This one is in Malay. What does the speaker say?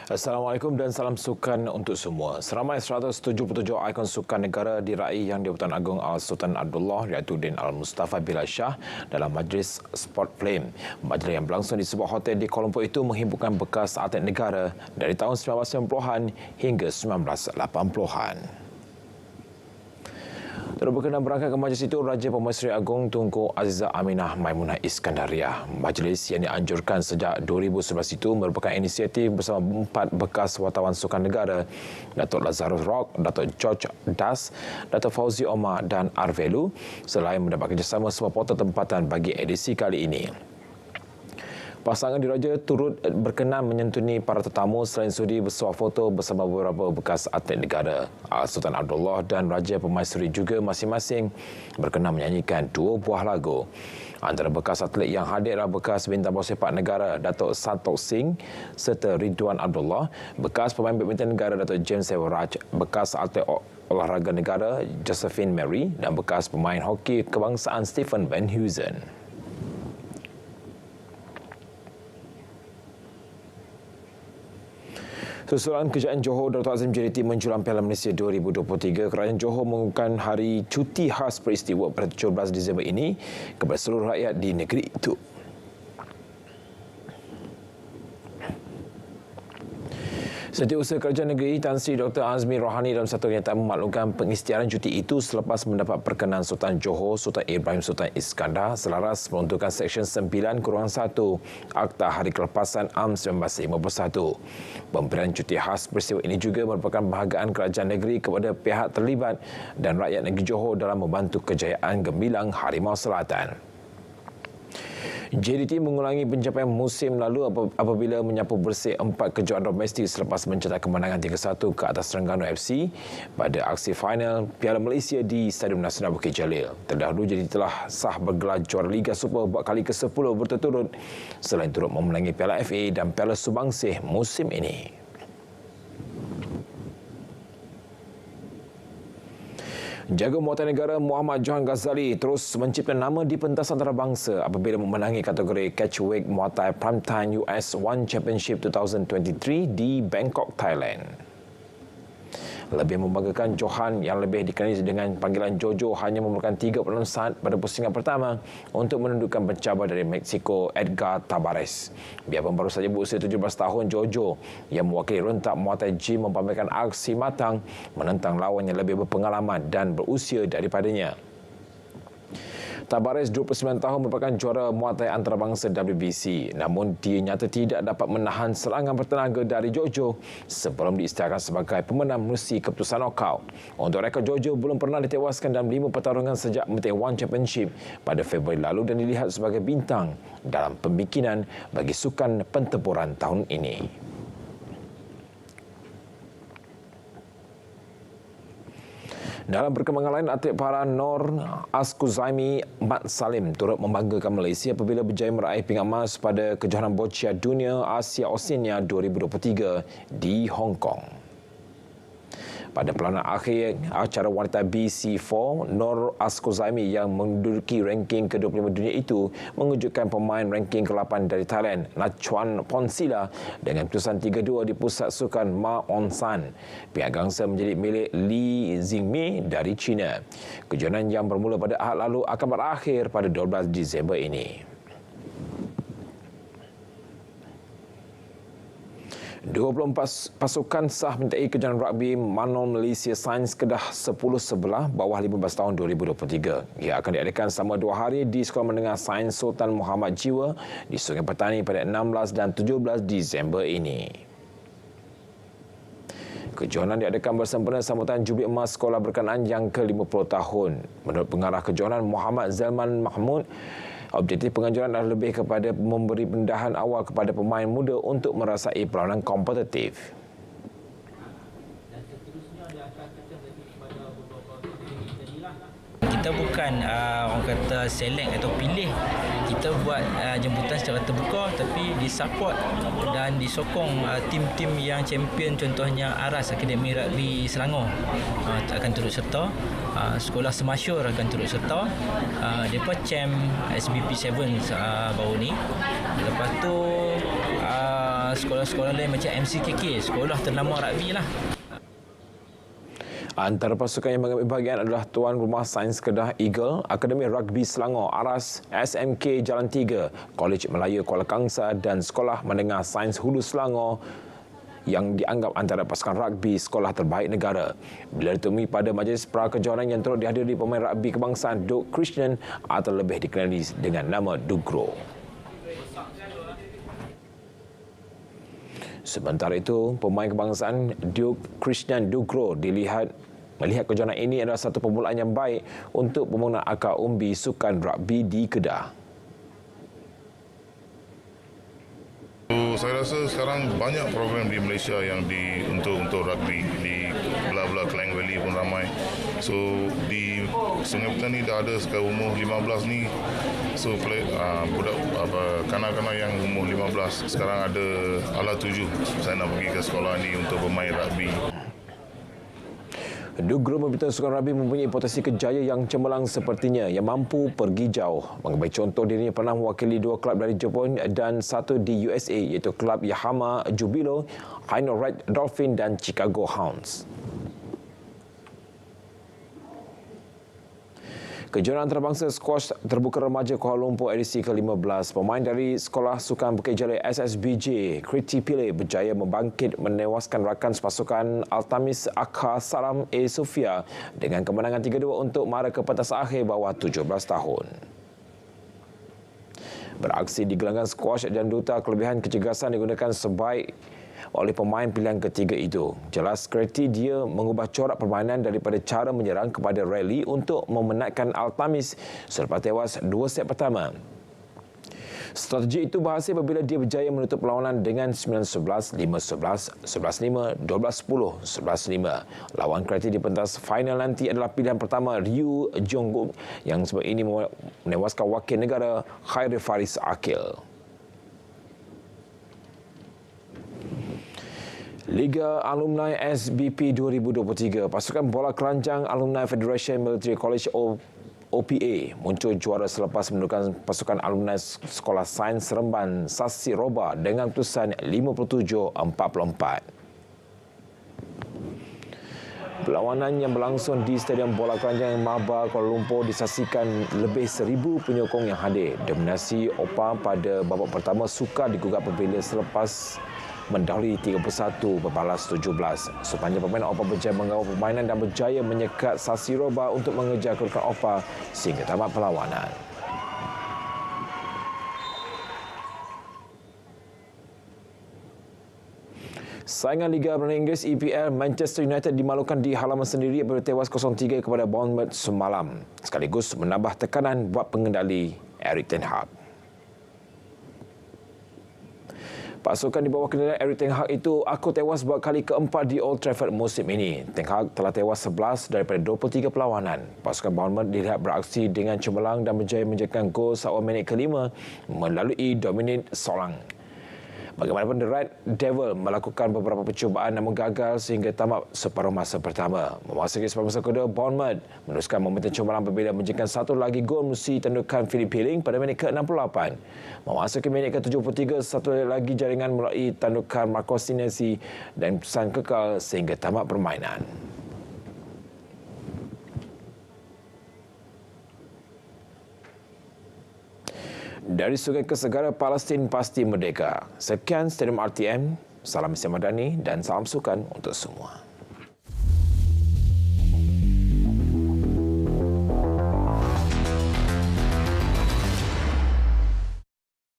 Assalamualaikum dan salam sukan untuk semua. Seramai 177 ikon sukan negara diraih Yang di-Pertuan Agong Al-Sultan Abdullah Riyadudin Al-Mustafa Bilal Shah dalam Majlis Sport Flame. Majlis yang berlangsung di sebuah hotel di Kuala Lumpur itu menghimpunkan bekas atlet negara dari tahun 1990-an hingga 1980-an. Turut berkenan berangkat ke majlis itu Raja Pemaisuri Agong Tunku Azizah Aminah Maimunah Iskandariah. Majlis yang dianjurkan sejak 2011 itu merupakan inisiatif bersama 4 bekas wartawan sukan negara, Datuk Lazarus Rock, Datuk George Das, Datuk Fauzi Omar dan Arvelu, selain mendapat kerjasama supporter tempatan bagi edisi kali ini. Pasangan diraja turut berkenan menyentuni para tetamu selain sudi bersuah foto bersama beberapa bekas atlet negara. Sultan Abdullah dan Raja Pemaisuri juga masing-masing berkenan menyanyikan 2 buah lagu. Antara bekas atlet yang hadir adalah bekas bintang bola sepak negara Datuk Santokh Singh serta Ridwan Abdullah, bekas pemain badminton negara Datuk James Sewaraj, bekas atlet olahraga negara Josephine Mary dan bekas pemain hoki kebangsaan Stephen Van Heusen. Susulan Kerajaan Johor Datuk Azim JDT menjulang Piala Malaysia 2023, Kerajaan Johor mengumumkan hari cuti khas peristiwa pada 17 Disember ini kepada seluruh rakyat di negeri itu. Setiausaha Kerajaan Negeri Tan Sri Dr. Azmi Rohani dalam satu kenyataan memaklumkan pengisytiharan cuti itu selepas mendapat perkenan Sultan Johor Sultan Ibrahim Sultan Iskandar selaras peruntukan Seksyen 9-1 Akta Hari Kelepasan AMN 1951. Pemberian cuti khas peristiwa ini juga merupakan penghargaan Kerajaan Negeri kepada pihak terlibat dan rakyat negeri Johor dalam membantu kejayaan gemilang Harimau Selatan. JDT mengulangi pencapaian musim lalu apabila menyapu bersih 4 kejuaraan domestik selepas mencetak kemenangan 3-1 ke atas Terengganu FC pada aksi final Piala Malaysia di Stadium Nasional Bukit Jalil. Terdahulu JDT telah sah bergelar juara Liga Super buat kali ke-10 berturut-turut selain turut memenangi Piala FA dan Piala Subangsih musim ini. Jaga Muatan Negara Muhammad Johan Ghazali terus mencipta nama di pentas antarabangsa apabila memenangi kategori Catchweight Muay Primetime US One Championship 2023 di Bangkok, Thailand. Lebih membanggakan, Johan yang lebih dikenali dengan panggilan Jojo hanya memerlukan 36 saat pada pusingan pertama untuk menundukkan pencabar dari Meksiko Edgar Tabarez. Biarpun baru saja berusia 17 tahun, Jojo yang mewakili rentak Muay Thai Gym mempamerkan aksi matang menentang lawan yang lebih berpengalaman dan berusia daripadanya. Tabarez, 29 tahun, merupakan juara Muay Thai antarabangsa WBC. Namun, dia nyata tidak dapat menahan serangan bertenaga dari Jojo sebelum diisytiharkan sebagai pemenang menerusi keputusan knockout. Untuk rekod, Jojo belum pernah ditewaskan dalam 5 pertarungan sejak menang One Championship pada Februari lalu dan dilihat sebagai bintang dalam pembikinan bagi sukan pentempuran tahun ini. Dalam perkembangan lain, atlet para Nor Askuzaimi Mat Salim turut membanggakan Malaysia apabila berjaya meraih pingat emas pada kejohanan boccia dunia Asia Oceania 2023 di Hong Kong. Pada perlawanan akhir acara wanita BC4, Nor Askuzaimi yang menduduki ranking ke-25 dunia itu mengejutkan pemain ranking ke-8 dari Thailand, Nachuan Ponsila dengan keputusan 3-2 di pusat sukan Ma On San. Pihak gangsa menjadi milik Li Xingmi dari China. Kejohanan yang bermula pada Ahad lalu akan berakhir pada 12 Disember ini. 24 pasukan sah menyertai kejohanan rugby Manon Malaysia Sains Kedah 10-11 bawah 15 tahun 2023. Ia akan diadakan selama 2 hari di Sekolah Menengah Sains Sultan Muhammad Jiwa di Sungai Petani pada 16 dan 17 Disember ini. Kejohanan diadakan bersempena sambutan Jubili Emas Sekolah Berkenaan yang ke-50 tahun. Menurut pengarah kejohanan Muhammad Zalman Mahmud, objektif penganjuran adalah lebih kepada memberi pendahan awal kepada pemain muda untuk merasai perlawanan kompetitif. Kita bukan orang kata select atau pilih, kita buat jemputan secara terbuka tapi disupport dan disokong tim-tim yang champion, contohnya Aras Akademi Rugby Selangor akan turut serta, Sekolah Semasyur akan turut serta, mereka champ SBP 7 baru ni. Lepas tu sekolah-sekolah lain macam MCKK, sekolah ternama rugby lah. Antara pasukan yang mengambil bahagian adalah Tuan Rumah Sains Kedah Eagle, Akademi Rugby Selangor Aras, SMK Jalan 3, Kolej Melayu Kuala Kangsar dan Sekolah Menengah Sains Hulu Selangor yang dianggap antara pasukan rugby sekolah terbaik negara. Bila ditemui pada majlis prakejohanan yang turut dihadiri pemain rugby kebangsaan Duke Krishnan atau lebih dikenali dengan nama Dugro. Sementara itu, pemain kebangsaan Duke Krishnan Dugro melihat kejohanan ini adalah satu permulaan yang baik untuk pembangunan akar umbi sukan rugby di Kedah. Saya rasa sekarang banyak program di Malaysia yang untuk rugby. Di belah-belah Klang Valley pun ramai. So di Sungai Petani dah ada sekarang umur 15 ni. So budak kanak-kanak yang umur 15 sekarang ada ala 7. Saya nak pergi ke sekolah ni untuk bermain rugby. Dugro memberitahu sukan rugby mempunyai potensi kejaya yang cemerlang sepertinya yang mampu pergi jauh. Mengambil contoh, dirinya pernah mewakili 2 kelab dari Jepun dan 1 di USA iaitu kelab Yahama Jubilo, Hino Red Dolphin dan Chicago Hounds. Kejuaraan antarabangsa squash terbuka remaja Kuala Lumpur edisi ke-15. Pemain dari Sekolah Sukan Bukit Jalil SSBJ, Kriti Pillay berjaya membangkit menewaskan rakan sepasukan Altamis Akha Salam A. Sofia dengan kemenangan 3-2 untuk mara ke pentas akhir bawah 17 tahun. Beraksi di gelanggang squash dan duta kelebihan kecergasan digunakan sebaik oleh pemain pilihan ketiga itu. Jelas Kriti dia mengubah corak permainan daripada cara menyerang kepada rally untuk memenatkan Altamis selepas tewas 2 set pertama. Strategi itu berhasil apabila dia berjaya menutup perlawanan dengan 9-11, 5-11, 11-5, 12-10, 11-5. Lawan Kriti di pentas final nanti adalah pilihan pertama Ryu Jonggook yang sebab ini menewaskan wakil negara Khairi Faris Akil. Liga Alumni SBP 2023, pasukan bola keranjang Alumni Federation Military College OPA muncul juara selepas menundukkan pasukan alumni Sekolah Sains Seremban Sasi Roba dengan keputusan 57-44. Perlawanan yang berlangsung di Stadium Bola Keranjang Maba Kuala Lumpur disaksikan lebih 1,000 penyokong yang hadir. Dominasi OPA pada babak pertama sukar digugat apabila selepas mendahului 31 berbalas 17. Sepanjang pemain OPA berjaya mengawal permainan dan berjaya menyekat Sasi Roba untuk mengejar kedudukan OPA sehingga tamat perlawanan. Saingan Liga Perdana Inggeris EPL, Manchester United dimalukan di halaman sendiri apabila tewas 0-3 kepada Bournemouth semalam, sekaligus menambah tekanan buat pengendali Erik ten Hag. Pasukan di bawah kendali Erik ten Hag itu aku tewas buat kali keempat di Old Trafford musim ini. Ten Hag telah tewas 11 daripada 23 perlawanan. Pasukan Bournemouth dilihat beraksi dengan cemerlang dan berjaya menjadikan gol seawal minit ke-5 melalui Dominic Solanke. Bagaimanapun, The Red Devil melakukan beberapa percubaan namun gagal sehingga tamat separuh masa pertama. Memasuki separuh masa kedua, Bournemouth meneruskan momentum cemerlang apabila menjadikan satu lagi gol melalui tandukan Philip Pilling pada minit ke-68. Memasuki minit ke-73, satu lagi jaringan melalui tandukan Marco Senesi dan keputusan kekal sehingga tamat permainan. Dari Sungai ke Segara, Palestin pasti merdeka. Sekian Stadium RTM, salam Islam Madani dan salam sukan untuk semua.